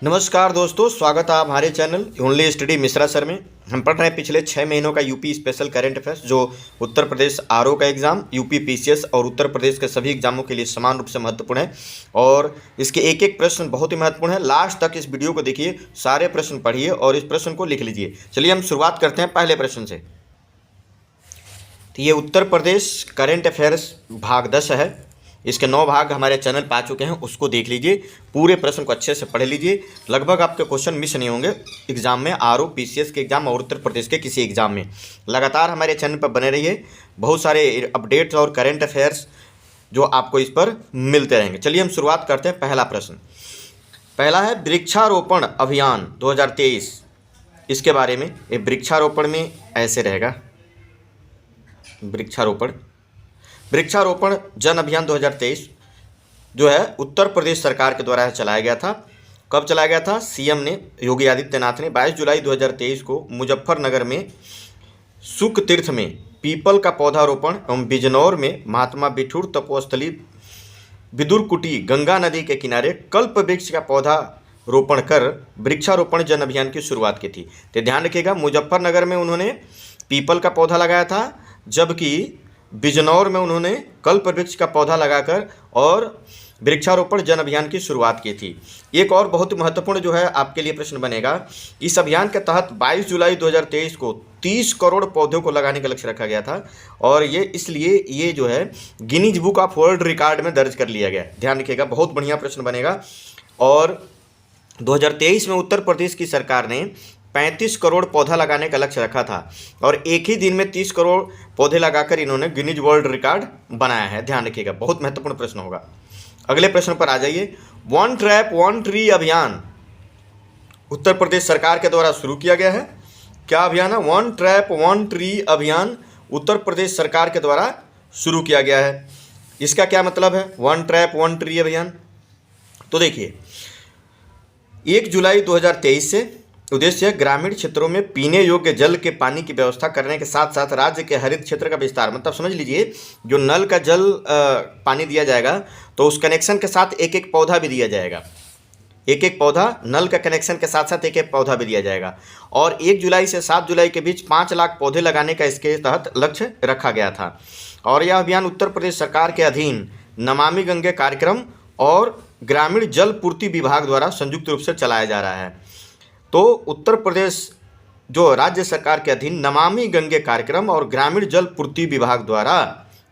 नमस्कार दोस्तों, स्वागत है हमारे channel only study Mishra sir में। हम पढ़ रहे हैं पिछले 6 महीनों का यूपी स्पेशल करंट अफेयर्स, जो उत्तर प्रदेश आरओ का एग्ज़ाम, यूपी पीसीएस और उत्तर प्रदेश के सभी एग्जामों के लिए समान रूप से महत्वपूर्ण है। और इसके एक एक प्रश्न बहुत ही महत्वपूर्ण है। लास्ट तक इस वीडियो को देखिए, सारे प्रश्न पढ़िए और इस प्रश्न को लिख लीजिए। चलिए हम शुरुआत करते हैं पहले प्रश्न से। तो ये उत्तर प्रदेश करंट अफेयर्स भाग 10 है। इसके 9 भाग हमारे चैनल पे आ चुके हैं, उसको देख लीजिए, पूरे प्रश्न को अच्छे से पढ़ लीजिए। लगभग आपके क्वेश्चन मिस नहीं होंगे एग्जाम में, आरओ पीसीएस के एग्जाम और उत्तर प्रदेश के किसी एग्जाम में। लगातार हमारे चैनल पर बने रहिए, बहुत सारे अपडेट्स और करंट अफेयर्स जो आपको इस पर मिलते रहेंगे। चलिए हम शुरुआत करते हैं। पहला प्रश्न पहला है वृक्षारोपण अभियान 2023। इसके बारे में, ये वृक्षारोपण में ऐसे रहेगा, वृक्षारोपण जन अभियान 2023 जो है उत्तर प्रदेश सरकार के द्वारा चलाया गया था। कब चलाया गया था? सीएम ने, योगी आदित्यनाथ ने 22 जुलाई 2023 को मुजफ्फरनगर में सुक तीर्थ में पीपल का पौधारोपण एवं बिजनौर में महात्मा बिठूर तपोस्थली विदुरकुटी गंगा नदी के किनारे कल्प वृक्ष का पौधा रोपण कर वृक्षारोपण जन अभियान की शुरुआत की थी। तो ध्यान रखिएगा, मुजफ्फरनगर में उन्होंने पीपल का पौधा लगाया था, जबकि बिजनौर में उन्होंने कल्प वृक्ष का पौधा लगाकर और वृक्षारोपण जन अभियान की शुरुआत की थी। एक और बहुत महत्वपूर्ण जो है आपके लिए प्रश्न बनेगा, इस अभियान के तहत 22 जुलाई 2023 को 30 करोड़ पौधों को लगाने का लक्ष्य रखा गया था, और ये इसलिए ये जो है Guinness book of world record में दर्ज कर लिया गया। ध्यान रखिएगा, बहुत बढ़िया प्रश्न बनेगा। और 2023 में उत्तर प्रदेश की सरकार ने 35 करोड़ पौधा लगाने का लक्ष्य रखा था, और एक ही दिन में 30 करोड़ पौधे लगाकर इन्होंने गिनीज वर्ल्ड रिकॉर्ड बनाया है। ध्यान रखिएगा, बहुत महत्वपूर्ण प्रश्न होगा। अगले प्रश्न पर आ जाइए। वन ट्रैप वन ट्री अभियान उत्तर प्रदेश सरकार के द्वारा शुरू किया गया है। क्या अभियान है? वन ट्रैप वन ट्री अभियान उत्तर प्रदेश सरकार के द्वारा शुरू किया गया है। इसका क्या मतलब है वन ट्रैप वन ट्री अभियान? तो देखिए, 1 जुलाई 2023 से उद्देश्य है ग्रामीण क्षेत्रों में पीने योग्य जल के पानी की व्यवस्था करने के साथ साथ राज्य के हरित क्षेत्र का विस्तार। मतलब समझ लीजिए, जो नल का जल पानी दिया जाएगा तो उस कनेक्शन के साथ एक एक पौधा भी दिया जाएगा। एक एक पौधा, नल का कनेक्शन के साथ साथ एक एक पौधा भी दिया जाएगा। और 1 जुलाई से 7 जुलाई के बीच 5 लाख पौधे लगाने का इसके तहत लक्ष्य रखा गया था। और यह अभियान उत्तर प्रदेश सरकार के अधीन नमामि गंगे कार्यक्रम और ग्रामीण जल पूर्ति विभाग द्वारा संयुक्त रूप से चलाया जा रहा है। तो उत्तर प्रदेश जो राज्य सरकार के अधीन नमामि गंगे कार्यक्रम और ग्रामीण जल पूर्ति विभाग द्वारा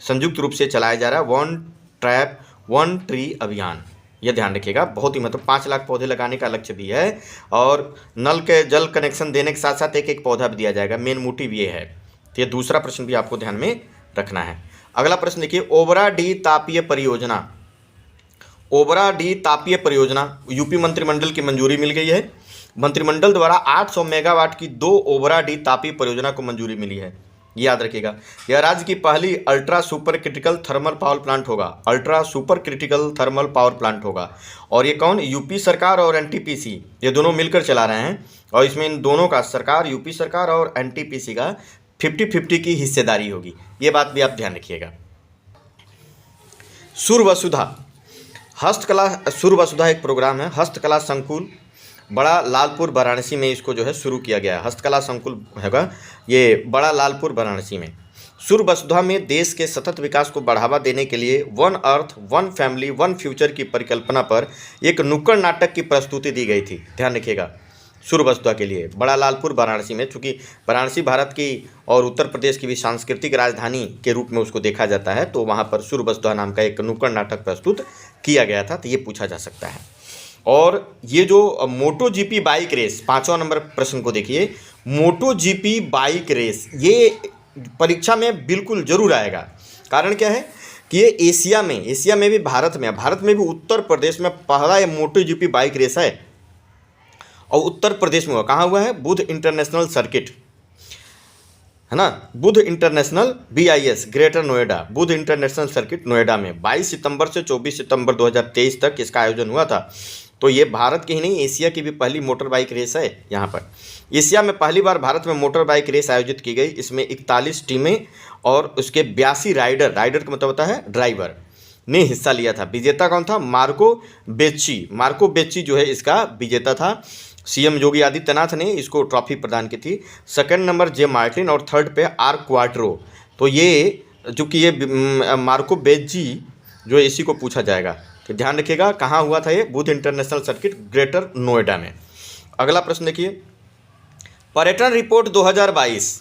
संयुक्त रूप से चलाया जा रहा है वन ट्रैप वन ट्री अभियान। यह ध्यान रखिएगा, बहुत ही मतलब 5 लाख पौधे लगाने का लक्ष्य भी है, और नल के जल कनेक्शन देने के साथ साथ एक एक पौधा भी दिया जाएगा। मेन मोटिव ये है। तो ये दूसरा प्रश्न भी आपको ध्यान में रखना है। अगला प्रश्न देखिए, ओबरा डी तापीय परियोजना। ओबरा डी तापीय परियोजना यूपी मंत्रिमंडल की मंजूरी मिल गई है। मंत्रिमंडल द्वारा 800 मेगावाट की 2 ओबरा डी तापीय परियोजना को मंजूरी मिली है। याद रखिएगा, यह राज्य की पहली ultra super critical thermal power plant होगा। Ultra super critical thermal power plant होगा। और ये कौन? यूपी सरकार और एनटीपीसी, ये दोनों मिलकर चला रहे हैं। और इसमें इन दोनों का, सरकार, यूपी सरकार और एनटीपीसी का 50-50 की हिस्सेदारी होगी। ये बात भी आप ध्यान रखिएगा। सुर वसुधा हस्तकला, सुर वसुधा एक प्रोग्राम है, हस्तकला संकुल बड़ा लालपुर वाराणसी में इसको जो है शुरू किया गया है। हस्तकला संकुल होगा ये बड़ा लालपुर वाराणसी में। सुर वसुधा में देश के सतत विकास को बढ़ावा देने के लिए one earth one family one future की परिकल्पना पर एक नुक्कड़ नाटक की प्रस्तुति दी गई थी। ध्यान रखिएगा, सुर वसुधा के लिए बड़ा लालपुर वाराणसी में, चूँकि वाराणसी भारत की और उत्तर प्रदेश की भी सांस्कृतिक राजधानी के रूप में उसको देखा जाता है, तो वहाँ पर सुर वसुधा नाम का एक नुक्कड़ नाटक प्रस्तुत किया गया था। तो ये पूछा जा सकता है। और ये जो मोटो जीपी बाइक रेस, 5वां नंबर प्रश्न को देखिए, मोटो जीपी बाइक रेस ये परीक्षा में बिल्कुल जरूर आएगा। कारण क्या है कि ये एशिया में भी, भारत में भी उत्तर प्रदेश में पहला ये मोटो जीपी बाइक रेस है। और उत्तर प्रदेश में हुआ, कहाँ हुआ है? बुध इंटरनेशनल सर्किट है ना, बुध इंटरनेशनल BIS ग्रेटर नोएडा, बुध इंटरनेशनल सर्किट नोएडा में 22 सितंबर से 24 सितंबर 2023 तक इसका आयोजन हुआ था। तो ये भारत की ही नहीं, एशिया की भी पहली मोटर बाइक रेस है। यहाँ पर एशिया में पहली बार भारत में मोटर बाइक रेस आयोजित की गई। इसमें 41 टीमें और उसके 82 राइडर का मतलब होता है ड्राइवर, ने हिस्सा लिया था। विजेता कौन था? मार्को बेच्ची। मार्को बेच्ची जो है इसका विजेता था। सीएम योगी आदित्यनाथ ने इसको ट्रॉफी प्रदान की थी। सेकंड नंबर जे मार्टिन और थर्ड पे आर क्वाड्रो। तो ये चूँकि ये मार्को बेच्ची जो है इसी को पूछा जाएगा, तो ध्यान रखिएगा कहाँ हुआ था ये? बुध इंटरनेशनल सर्किट, ग्रेटर नोएडा में। अगला प्रश्न देखिए, पर्यटन रिपोर्ट 2022।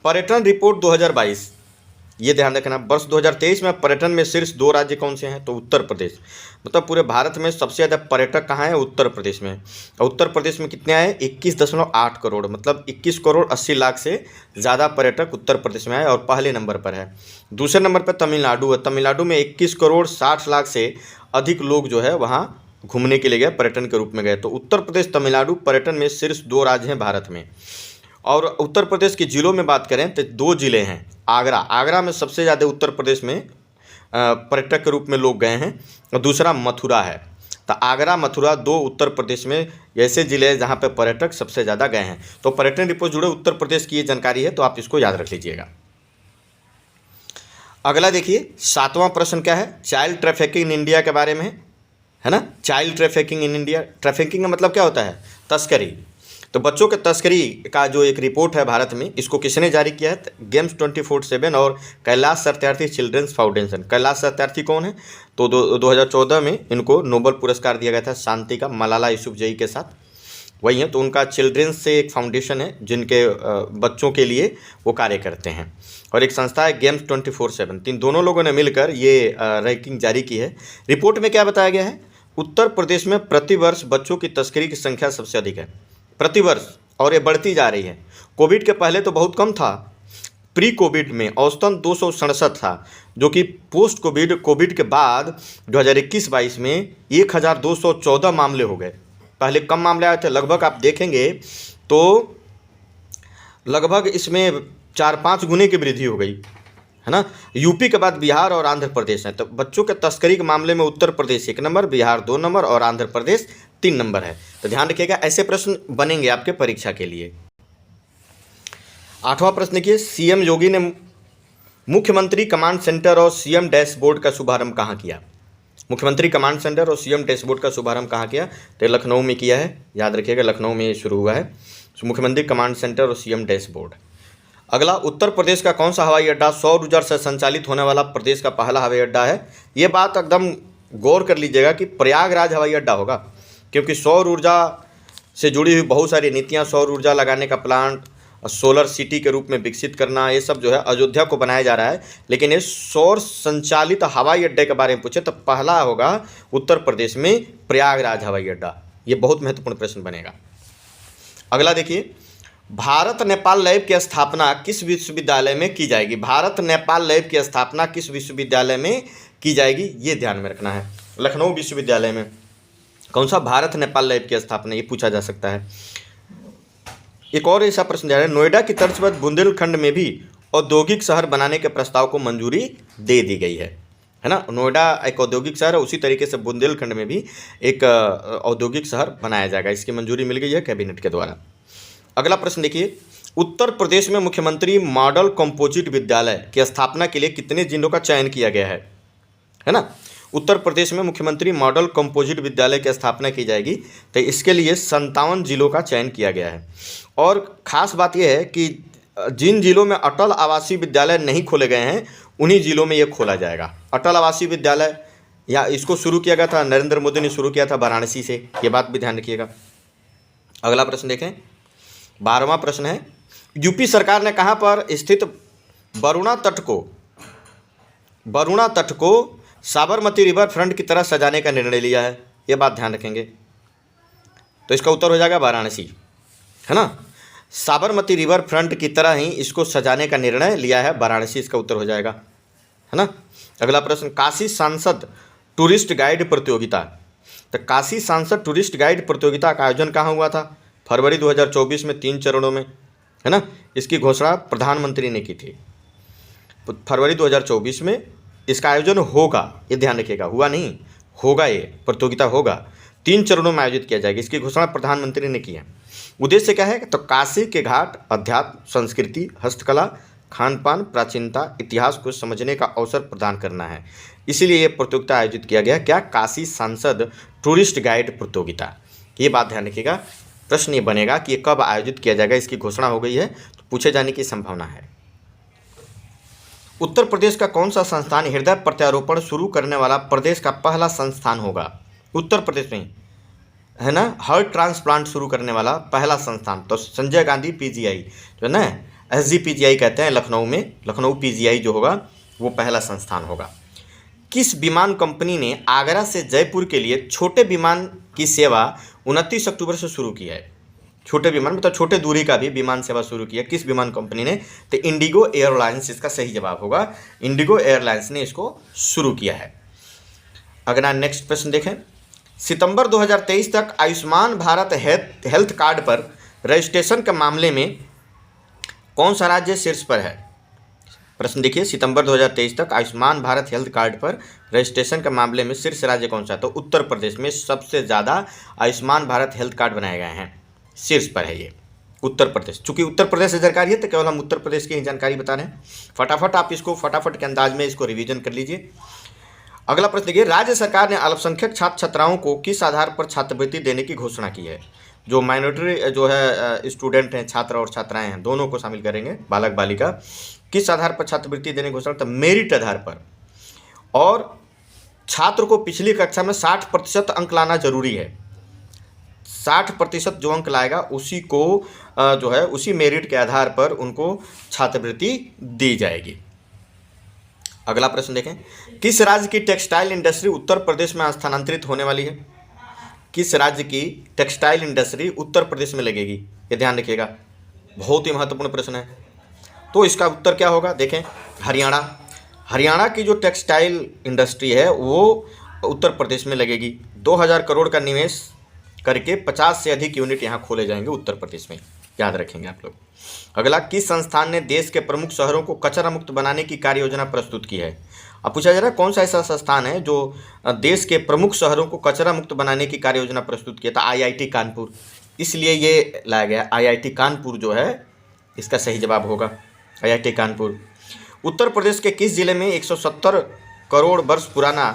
पर्यटन रिपोर्ट 2022 ये ध्यान रखना। वर्ष 2023 में पर्यटन में शीर्ष 2 राज्य कौन से हैं? तो उत्तर प्रदेश। मतलब पूरे भारत में सबसे ज़्यादा पर्यटक कहाँ है? उत्तर प्रदेश में। और उत्तर प्रदेश में कितने आए? 21.8 करोड़, मतलब 21 करोड़ 80 लाख से ज़्यादा पर्यटक उत्तर प्रदेश में आए और पहले नंबर पर है। दूसरे नंबर पर तमिलनाडु है। तमिलनाडु में 21 करोड़ 60 लाख से अधिक लोग जो है वहाँ घूमने के लिए गए, पर्यटन के रूप में गए। तो उत्तर प्रदेश, तमिलनाडु पर्यटन में शीर्ष 2 राज्य हैं भारत में। और उत्तर प्रदेश के ज़िलों में बात करें तो 2 ज़िले हैं। आगरा में सबसे ज़्यादा उत्तर प्रदेश में पर्यटक के रूप में लोग गए हैं, और दूसरा मथुरा है। तो आगरा, मथुरा 2 उत्तर प्रदेश में ऐसे ज़िले हैं जहाँ पे पर्यटक सबसे ज़्यादा गए हैं। तो पर्यटन रिपोर्ट जुड़े उत्तर प्रदेश की ये जानकारी है, तो आप इसको याद रख लीजिएगा। अगला देखिए, 7वां प्रश्न क्या है? चाइल्ड ट्रैफिकिंग इन इंडिया के बारे में है ना। Child trafficking in India, trafficking का मतलब क्या होता है? तस्करी। तो बच्चों के तस्करी का जो एक रिपोर्ट है भारत में, इसको किसने जारी किया है? गेम्स 24/7 और कैलाश सत्यार्थी चिल्ड्रंस फाउंडेशन। कैलाश सत्यार्थी कौन है? तो 2014 में इनको नोबेल पुरस्कार दिया गया था शांति का, मलाला यूसुफजई के साथ वही है। तो उनका चिल्ड्रंस से एक फाउंडेशन है जिनके बच्चों के लिए वो कार्य करते हैं, और एक संस्था है गेम्स 24/7। इन दोनों लोगों ने मिलकर ये रैंकिंग जारी की है। रिपोर्ट में क्या बताया गया है? उत्तर प्रदेश में प्रतिवर्ष बच्चों की तस्करी की संख्या सबसे अधिक है प्रतिवर्ष, और ये बढ़ती जा रही है। कोविड के पहले तो बहुत कम था। प्री कोविड में औसतन 267 था, जो कि पोस्ट कोविड के बाद 2021-22 में 1214 मामले हो गए। पहले कम मामले आए थे, लगभग आप देखेंगे तो लगभग इसमें 4-5 गुने की वृद्धि हो गई है ना। यूपी के बाद बिहार और आंध्र प्रदेश है। तो बच्चों के तस्करी के मामले में उत्तर प्रदेश 1 नंबर, बिहार 2 नंबर और आंध्र प्रदेश 3 नंबर है। तो ध्यान रखिएगा, ऐसे प्रश्न बनेंगे आपके परीक्षा के लिए। 8वां प्रश्न देखिए, सीएम योगी ने मुख्यमंत्री कमांड सेंटर और सीएम डैशबोर्ड का शुभारंभ कहाँ किया? मुख्यमंत्री कमांड सेंटर और सीएम डैशबोर्ड का शुभारंभ कहाँ किया? तो लखनऊ में किया है। याद रखिएगा, लखनऊ में शुरू हुआ है मुख्यमंत्री कमांड सेंटर और सीएम डैशबोर्ड। अगला, उत्तर प्रदेश का कौन सा हवाई अड्डा सौर ऊर्जा से संचालित होने वाला प्रदेश का पहला हवाई अड्डा है? ये बात एकदम गौर कर लीजिएगा कि प्रयागराज हवाई अड्डा होगा, क्योंकि सौर ऊर्जा से जुड़ी हुई बहुत सारी नीतियाँ, सौर ऊर्जा लगाने का प्लांट, सोलर सिटी के रूप में विकसित करना, ये सब जो है अयोध्या को बनाया जा रहा है। लेकिन ये सौर संचालित हवाई अड्डे के बारे में पूछे तो पहला होगा उत्तर प्रदेश में प्रयागराज हवाई अड्डा। ये बहुत महत्वपूर्ण प्रश्न बनेगा। अगला देखिए, भारत नेपाल लैब की स्थापना किस विश्वविद्यालय में की जाएगी? भारत नेपाल लैब की स्थापना किस विश्वविद्यालय में की जाएगी? ये ध्यान में रखना है। लखनऊ विश्वविद्यालय में। कौन सा? भारत नेपाल लैब की स्थापना, ये पूछा जा सकता है। एक और ऐसा प्रश्न जा रहा है, नोएडा की तर्ज पर बुंदेलखंड में भी औद्योगिक शहर बनाने के प्रस्ताव को मंजूरी दे दी गई है ना। नोएडा एक औद्योगिक शहर है, उसी तरीके से बुंदेलखंड में भी एक औद्योगिक शहर बनाया जाएगा। इसकी मंजूरी मिल गई है कैबिनेट के द्वारा। अगला प्रश्न देखिए, उत्तर प्रदेश में मुख्यमंत्री मॉडल कंपोजिट विद्यालय की स्थापना के लिए कितने जिलों का चयन किया गया है ना। उत्तर प्रदेश में मुख्यमंत्री मॉडल कंपोजिट विद्यालय की स्थापना की जाएगी, तो इसके लिए 57 जिलों का चयन किया गया है। और ख़ास बात यह है कि जिन जिलों में अटल आवासीय विद्यालय नहीं खोले गए हैं, उन्हीं जिलों में ये खोला जाएगा। अटल आवासीय विद्यालय या इसको शुरू किया गया था, नरेंद्र मोदी ने शुरू किया था वाराणसी से, ये बात भी ध्यान रखिएगा। अगला प्रश्न देखें, 12वां प्रश्न है, यूपी सरकार ने कहाँ पर स्थित वरुणा तट को साबरमती रिवर फ्रंट की तरह सजाने का निर्णय लिया है? ये बात ध्यान रखेंगे। तो इसका उत्तर हो जाएगा वाराणसी, है ना। साबरमती रिवर फ्रंट की तरह ही इसको सजाने का निर्णय लिया है वाराणसी, इसका उत्तर हो जाएगा, है ना। अगला प्रश्न, काशी सांसद टूरिस्ट गाइड प्रतियोगिता। तो काशी सांसद टूरिस्ट गाइड प्रतियोगिता का आयोजन कहाँ हुआ था? फरवरी 2024 में 3 चरणों में, है ना। इसकी घोषणा प्रधानमंत्री ने की थी। फरवरी 2024 में इसका आयोजन होगा, ये ध्यान रखिएगा, हुआ नहीं होगा, ये प्रतियोगिता होगा, 3 चरणों में आयोजित किया जाएगा। इसकी घोषणा प्रधानमंत्री ने की है। उद्देश्य क्या है? तो काशी के घाट, अध्यात्म, संस्कृति, हस्तकला, खान पान, प्राचीनता, इतिहास को समझने का अवसर प्रदान करना है। इसीलिए ये प्रतियोगिता आयोजित किया गया। क्या? काशी सांसद टूरिस्ट गाइड प्रतियोगिता। ये बात ध्यान रखिएगा, प्रश्न ये बनेगा कि ये कब आयोजित किया जाएगा, इसकी घोषणा हो गई है तो पूछे जाने की संभावना है। उत्तर प्रदेश का कौन सा संस्थान हृदय प्रत्यारोपण शुरू करने वाला प्रदेश का पहला संस्थान होगा? उत्तर प्रदेश में है ना, हार्ट ट्रांसप्लांट शुरू करने वाला पहला संस्थान। तो संजय गांधी पीजीआई जो है ना, एसजीपीजीआई कहते हैं लखनऊ में, लखनऊ पीजीआई जो होगा वो पहला संस्थान होगा। किस विमान कंपनी ने आगरा से जयपुर के लिए छोटे विमान की सेवा 29 अक्टूबर से शुरू की है? छोटे विमान मतलब छोटे दूरी का भी विमान सेवा शुरू किया, किस विमान कंपनी ने? तो इंडिगो एयरलाइंस इसका सही जवाब होगा। इंडिगो एयरलाइंस ने इसको शुरू किया है। अगला नेक्स्ट प्रश्न देखें। सितंबर 2023 तक आयुष्मान भारत हेल्थ कार्ड पर रजिस्ट्रेशन के मामले में कौन सा राज्य शीर्ष पर है? प्रश्न देखिए, सितंबर 2023 तक आयुष्मान भारत हेल्थ कार्ड पर रजिस्ट्रेशन के मामले में शीर्ष राज्य कौन सा है? तो उत्तर प्रदेश में सबसे ज़्यादा आयुष्मान भारत हेल्थ कार्ड बनाए गए हैं, शीर्ष पर है ये उत्तर प्रदेश। चूंकि उत्तर प्रदेश से जानकारी है तो केवल हम उत्तर प्रदेश की ही जानकारी बता रहे हैं। फटाफट आप इसको फटाफट के अंदाज में इसको रिवीजन कर लीजिए। अगला प्रश्न देखिए, राज्य सरकार ने अल्पसंख्यक छात्र छात्राओं को किस आधार पर छात्रवृत्ति देने की घोषणा की है? जो माइनॉरिटी जो है स्टूडेंट हैं, छात्र और छात्राएं हैं, दोनों को शामिल करेंगे, बालक बालिका। किस आधार पर छात्रवृत्ति देने की घोषणा? तो मेरिट आधार पर। और छात्र को पिछली कक्षा में 60% अंक लाना जरूरी है। 60% जो अंक लाएगा उसी को जो है उसी मेरिट के आधार पर उनको छात्रवृत्ति दी जाएगी। अगला प्रश्न देखें, किस राज्य की टेक्सटाइल इंडस्ट्री उत्तर प्रदेश में स्थानांतरित होने वाली है? किस राज्य की टेक्सटाइल इंडस्ट्री उत्तर प्रदेश में लगेगी? ये ध्यान रखिएगा, बहुत ही महत्वपूर्ण प्रश्न है। तो इसका उत्तर क्या होगा? देखें, हरियाणा। हरियाणा की जो टेक्सटाइल इंडस्ट्री है वो उत्तर प्रदेश में लगेगी। 2000 करोड़ का निवेश करके 50 से अधिक यूनिट यहाँ खोले जाएंगे उत्तर प्रदेश में, याद रखेंगे आप लोग। अगला, किस संस्थान ने देश के प्रमुख शहरों को कचरा मुक्त बनाने की कार्य योजना प्रस्तुत की है? अब पूछा जा रहा है कौन सा ऐसा संस्थान है जो देश के प्रमुख शहरों को कचरा मुक्त बनाने की कार्य योजना प्रस्तुत किया था? आईआईटी कानपुर, इसलिए ये लाया गया। आईआईटी कानपुर जो है इसका सही जवाब होगा, आईआईटी कानपुर। उत्तर प्रदेश के किस जिले में 170 करोड़ वर्ष पुराना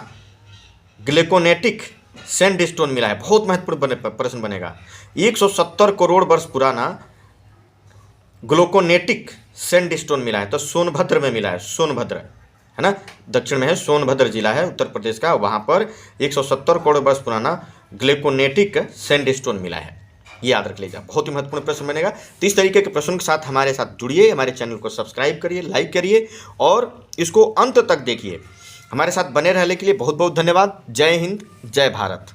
ग्लेकोनेटिक सैंडस्टोन मिला है? बहुत महत्वपूर्ण प्रश्न बनेगा। 170 करोड़ वर्ष पुराना ग्लूकोनेटिक सैंडस्टोन मिला है, तो सोनभद्र में मिला है। सोनभद्र है ना, दक्षिण में है, सोनभद्र जिला है उत्तर प्रदेश का, वहाँ पर 170 करोड़ वर्ष पुराना ग्लूकोनेटिक सैंडस्टोन मिला है। ये याद रख लीजिए, बहुत ही महत्वपूर्ण प्रश्न बनेगा। तो इस तरीके के प्रश्नों के साथ हमारे साथ जुड़िए, हमारे चैनल को सब्सक्राइब करिए, लाइक करिए और इसको अंत तक देखिए। हमारे साथ बने रहने के लिए बहुत बहुत धन्यवाद। जय हिंद, जय भारत।